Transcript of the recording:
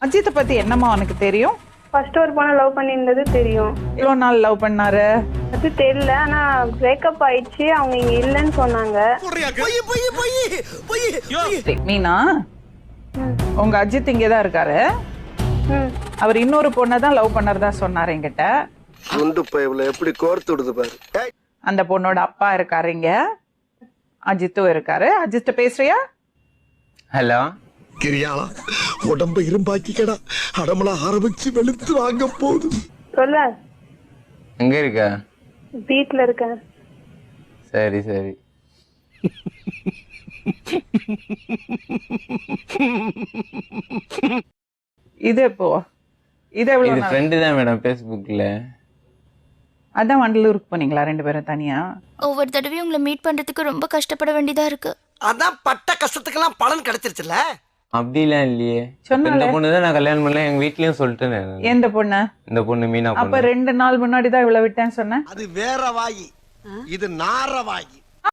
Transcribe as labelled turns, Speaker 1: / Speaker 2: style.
Speaker 1: அஜித்தை பத்தி என்னம்மா உனக்கு தெரியும்?
Speaker 2: ஃபர்ஸ்ட் ஒரு பொண்ணை லவ் பண்ணியிருந்தது தெரியும்.
Speaker 1: எவ்வளவு நாள் லவ் பண்ணாரு?
Speaker 2: அது தெரியல. ஆனா பிரேக்கப் ஆயிடுச்சு, அவங்க இங்க இல்லைன்னு சொன்னாங்க.
Speaker 1: மீனா, உங்க அஜித் இங்கதான் இருக்காரு.
Speaker 2: ம்.
Speaker 1: அவர் இன்னொரு பொண்ணை தான் லவ் பண்ணறதா சொன்னாரு என்கிட்ட.
Speaker 3: எப்படி கோர்த்து விடுது பாரு.
Speaker 1: அந்த பொண்ணோட அப்பா இருக்காரு இங்க, அஜித்தும் இருக்காரு. அஜித் பேசுறியா?
Speaker 4: ஹலோ
Speaker 3: கிரியாளா, உடம்ப இரும்பாக்கிக்கடா, அடமலா ஆரம்பிச்சு வெளுத்து வாங்க போகுது.
Speaker 2: சொல்ல
Speaker 4: எங்க இருக்க?
Speaker 2: வீட்டுல இருக்கேன்.
Speaker 4: சரி சரி.
Speaker 1: இது எப்போ? இது எவ்வளவு
Speaker 4: இது
Speaker 1: நாள்?
Speaker 4: ஃப்ரெண்டு தான் மேடம் ஃபேஸ்புக்ல.
Speaker 1: அதான் வண்டலூருக்கு போனீங்களா ரெண்டு பேரும் தனியா?
Speaker 5: ஒவ்வொரு தடவையும் உங்களை மீட் பண்றதுக்கு ரொம்ப கஷ்டப்பட வேண்டியதா இருக்கு.
Speaker 6: அதான் பட்ட கஷ்டத்துக்கெல்லாம் பலன் கிடைச்சிருச்சுல.
Speaker 4: அப்படிலாம் இல்லையே.
Speaker 1: சொன்னாலே.
Speaker 4: இந்த பொண்ணு தான் நான் கல்யாணம் பண்ணல, எங்க வீட்லயும் சொல்லிட்டேன் நானு.
Speaker 1: எந்த பொண்ணு?
Speaker 4: இந்த பொண்ணு மீனா
Speaker 1: அப்ப
Speaker 4: பொண்ணு.
Speaker 1: 2 நாள் முன்னாடி தான் இவ்வளவு விட்டேன்னு சொன்னேன்.
Speaker 6: அது வேற வாயி, இது நார வாயி.